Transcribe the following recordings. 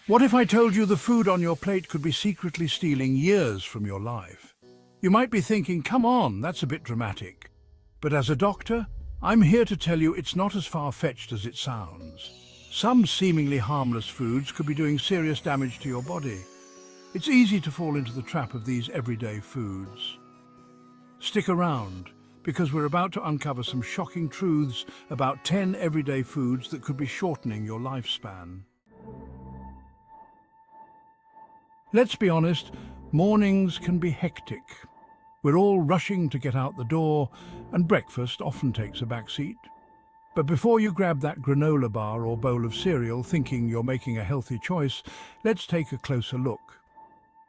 What if I told you the food on your plate could be secretly stealing years from your life? You might be thinking, come on, that's a bit dramatic. But as a doctor, I'm here to tell you it's not as far-fetched as it sounds. Some seemingly harmless foods could be doing serious damage to your body. It's easy to fall into the trap of these everyday foods. Stick around, because we're about to uncover some shocking truths about 10 everyday foods that could be shortening your lifespan. Let's be honest, mornings can be hectic. We're all rushing to get out the door, and breakfast often takes a back seat. But before you grab that granola bar or bowl of cereal thinking you're making a healthy choice, let's take a closer look.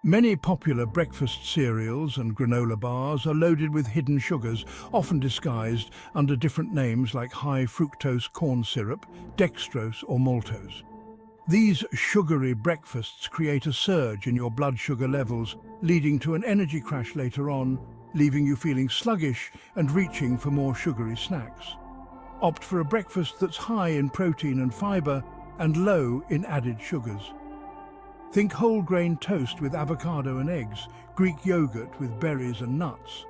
Many popular breakfast cereals and granola bars are loaded with hidden sugars, often disguised under different names like high fructose corn syrup, dextrose or maltose. These sugary breakfasts create a surge in your blood sugar levels, leading to an energy crash later on, leaving you feeling sluggish and reaching for more sugary snacks. Opt for a breakfast that's high in protein and fiber and low in added sugars. Think whole grain toast with avocado and eggs, Greek yogurt with berries and nuts,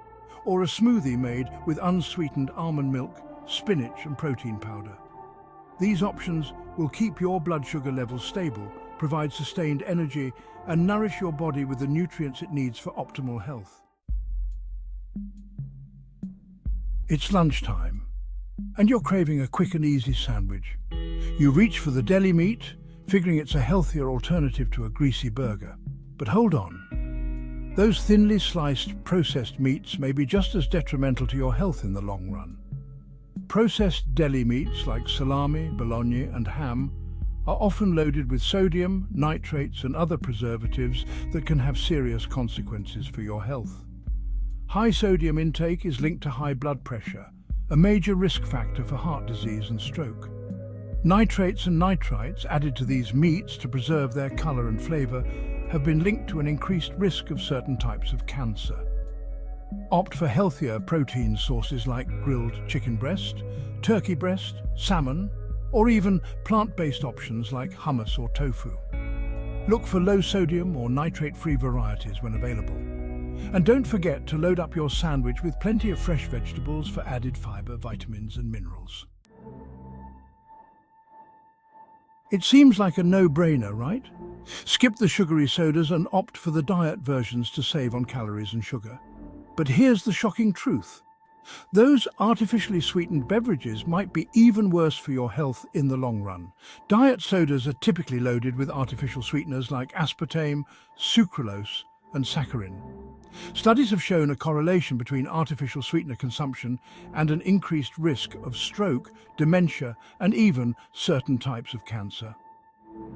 or a smoothie made with unsweetened almond milk, spinach and protein powder. These options will keep your blood sugar levels stable, provide sustained energy, and nourish your body with the nutrients it needs for optimal health. It's lunchtime, and you're craving a quick and easy sandwich. You reach for the deli meat, figuring it's a healthier alternative to a greasy burger. But hold on. Those thinly sliced, processed meats may be just as detrimental to your health in the long run. Processed deli meats like salami, bologna and ham are often loaded with sodium, nitrates and other preservatives that can have serious consequences for your health. High sodium intake is linked to high blood pressure, a major risk factor for heart disease and stroke. Nitrates and nitrites added to these meats to preserve their color and flavor have been linked to an increased risk of certain types of cancer. Opt for healthier protein sources like grilled chicken breast, turkey breast, salmon, or even plant-based options like hummus or tofu. Look for low-sodium or nitrate-free varieties when available. And don't forget to load up your sandwich with plenty of fresh vegetables for added fiber, vitamins and minerals. It seems like a no-brainer, right? Skip the sugary sodas and opt for the diet versions to save on calories and sugar. But here's the shocking truth. Those artificially sweetened beverages might be even worse for your health in the long run. Diet sodas are typically loaded with artificial sweeteners like aspartame, sucralose, and saccharin. Studies have shown a correlation between artificial sweetener consumption and an increased risk of stroke, dementia, and even certain types of cancer.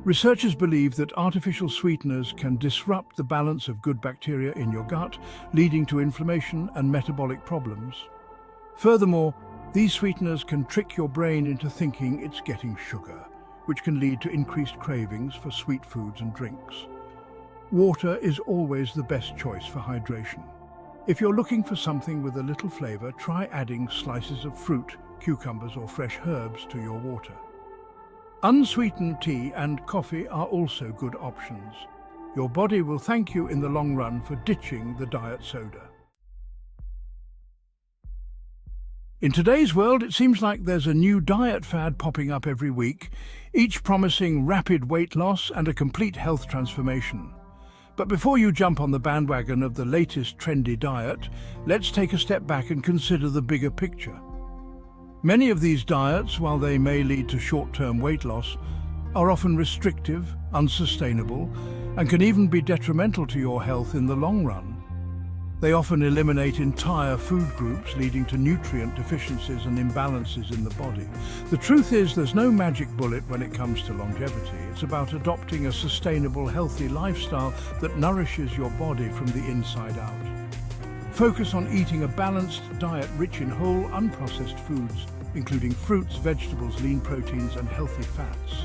Researchers believe that artificial sweeteners can disrupt the balance of good bacteria in your gut, leading to inflammation and metabolic problems. Furthermore, these sweeteners can trick your brain into thinking it's getting sugar, which can lead to increased cravings for sweet foods and drinks. Water is always the best choice for hydration. If you're looking for something with a little flavor, try adding slices of fruit, cucumbers or fresh herbs to your water. Unsweetened tea and coffee are also good options. Your body will thank you in the long run for ditching the diet soda. In today's world, it seems like there's a new diet fad popping up every week, each promising rapid weight loss and a complete health transformation. But before you jump on the bandwagon of the latest trendy diet, let's take a step back and consider the bigger picture. Many of these diets, while they may lead to short-term weight loss, are often restrictive, unsustainable, and can even be detrimental to your health in the long run. They often eliminate entire food groups, leading to nutrient deficiencies and imbalances in the body. The truth is, there's no magic bullet when it comes to longevity. It's about adopting a sustainable, healthy lifestyle that nourishes your body from the inside out. Focus on eating a balanced diet rich in whole, unprocessed foods, including fruits, vegetables, lean proteins, and healthy fats.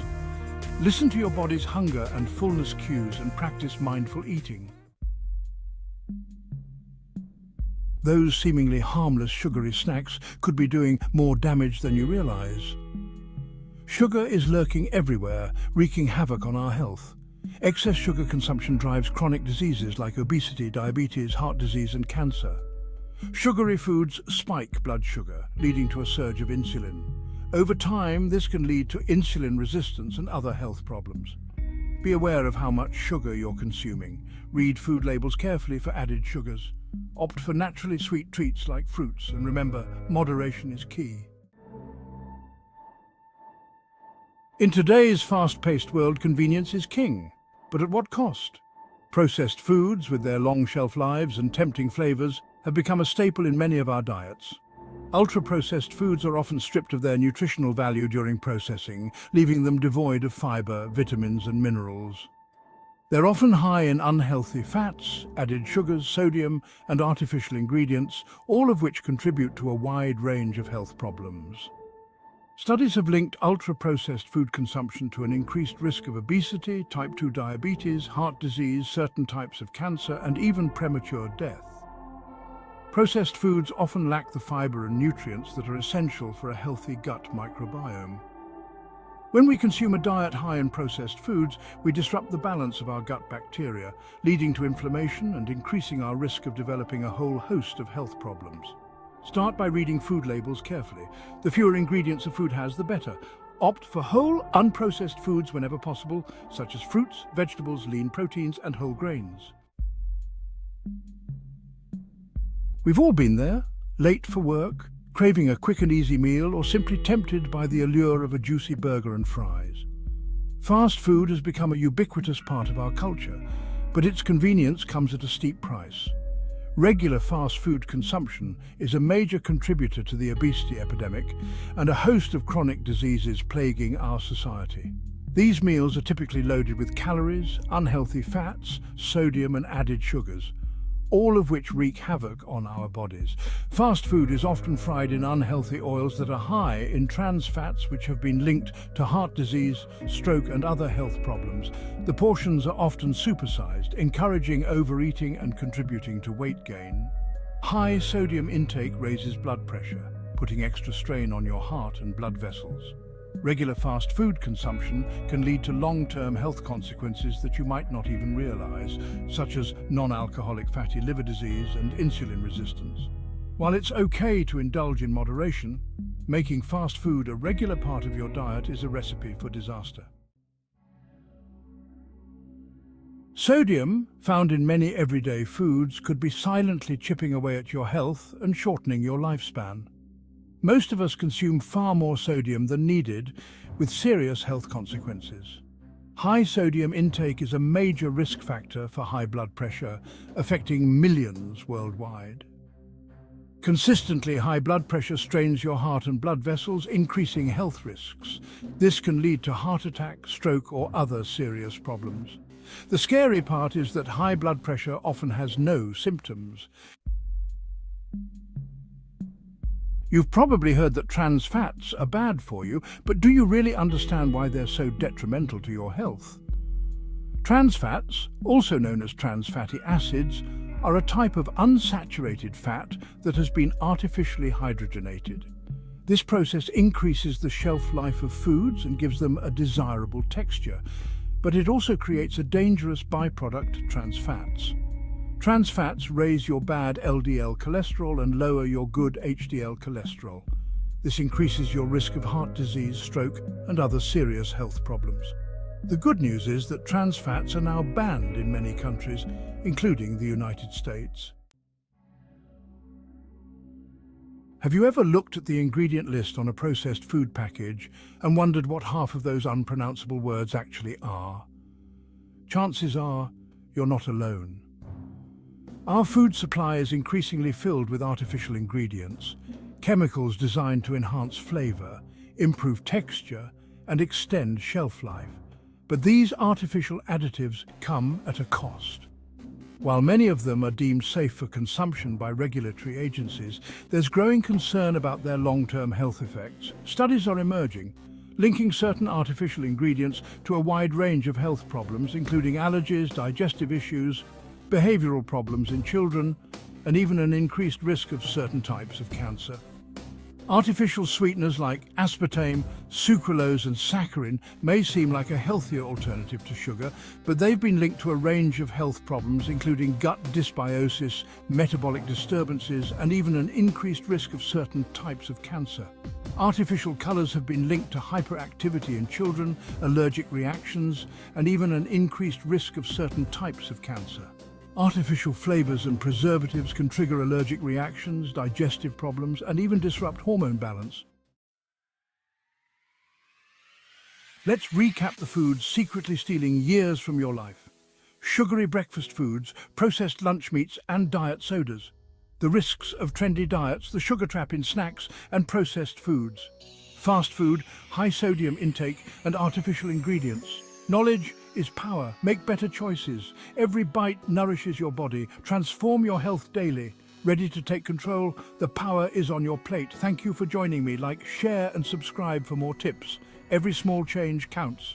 Listen to your body's hunger and fullness cues and practice mindful eating. Those seemingly harmless sugary snacks could be doing more damage than you realize. Sugar is lurking everywhere, wreaking havoc on our health. Excess sugar consumption drives chronic diseases like obesity, diabetes, heart disease and cancer. Sugary foods spike blood sugar, leading to a surge of insulin. Over time, this can lead to insulin resistance and other health problems. Be aware of how much sugar you're consuming. Read food labels carefully for added sugars. Opt for naturally sweet treats like fruits, and remember, moderation is key. In today's fast-paced world, convenience is king. But at what cost? Processed foods, with their long shelf lives and tempting flavors, have become a staple in many of our diets. Ultra-processed foods are often stripped of their nutritional value during processing, leaving them devoid of fiber, vitamins and minerals. They're often high in unhealthy fats, added sugars, sodium and artificial ingredients, all of which contribute to a wide range of health problems. Studies have linked ultra-processed food consumption to an increased risk of obesity, type 2 diabetes, heart disease, certain types of cancer, and even premature death. Processed foods often lack the fiber and nutrients that are essential for a healthy gut microbiome. When we consume a diet high in processed foods, we disrupt the balance of our gut bacteria, leading to inflammation and increasing our risk of developing a whole host of health problems. Start by reading food labels carefully. The fewer ingredients a food has, the better. Opt for whole, unprocessed foods whenever possible, such as fruits, vegetables, lean proteins, and whole grains. We've all been there, late for work, craving a quick and easy meal, or simply tempted by the allure of a juicy burger and fries. Fast food has become a ubiquitous part of our culture, but its convenience comes at a steep price. Regular fast food consumption is a major contributor to the obesity epidemic and a host of chronic diseases plaguing our society. These meals are typically loaded with calories, unhealthy fats, sodium and added sugars, all of which wreak havoc on our bodies. Fast food is often fried in unhealthy oils that are high in trans fats, which have been linked to heart disease, stroke and other health problems. The portions are often supersized, encouraging overeating and contributing to weight gain. High sodium intake raises blood pressure, putting extra strain on your heart and blood vessels. Regular fast food consumption can lead to long-term health consequences that you might not even realize, such as non-alcoholic fatty liver disease and insulin resistance. While it's okay to indulge in moderation, making fast food a regular part of your diet is a recipe for disaster. Sodium, found in many everyday foods, could be silently chipping away at your health and shortening your lifespan. Most of us consume far more sodium than needed, with serious health consequences. High sodium intake is a major risk factor for high blood pressure, affecting millions worldwide. Consistently high blood pressure strains your heart and blood vessels, increasing health risks. This can lead to heart attack, stroke, or other serious problems. The scary part is that high blood pressure often has no symptoms. You've probably heard that trans fats are bad for you, but do you really understand why they're so detrimental to your health? Trans fats, also known as trans fatty acids, are a type of unsaturated fat that has been artificially hydrogenated. This process increases the shelf life of foods and gives them a desirable texture, but it also creates a dangerous byproduct, trans fats. Trans fats raise your bad LDL cholesterol and lower your good HDL cholesterol. This increases your risk of heart disease, stroke, and other serious health problems. The good news is that trans fats are now banned in many countries, including the United States. Have you ever looked at the ingredient list on a processed food package and wondered what half of those unpronounceable words actually are? Chances are you're not alone. Our food supply is increasingly filled with artificial ingredients, chemicals designed to enhance flavor, improve texture, and extend shelf life. But these artificial additives come at a cost. While many of them are deemed safe for consumption by regulatory agencies, there's growing concern about their long-term health effects. Studies are emerging, linking certain artificial ingredients to a wide range of health problems, including allergies, digestive issues, behavioral problems in children, and even an increased risk of certain types of cancer. Artificial sweeteners like aspartame, sucralose and saccharin may seem like a healthier alternative to sugar, but they've been linked to a range of health problems, including gut dysbiosis, metabolic disturbances, and even an increased risk of certain types of cancer. Artificial colors have been linked to hyperactivity in children, allergic reactions, and even an increased risk of certain types of cancer. Artificial flavors and preservatives can trigger allergic reactions, digestive problems, and even disrupt hormone balance. Let's recap the foods secretly stealing years from your life. Sugary breakfast foods, processed lunch meats, and diet sodas. The risks of trendy diets, the sugar trap in snacks and processed foods. Fast food, high sodium intake, and artificial ingredients. Knowledge is power. Make better choices. Every bite nourishes your body. Transform your health daily. Ready to take control? The power is on your plate. Thank you for joining me. Like, share, and subscribe for more tips. Every small change counts.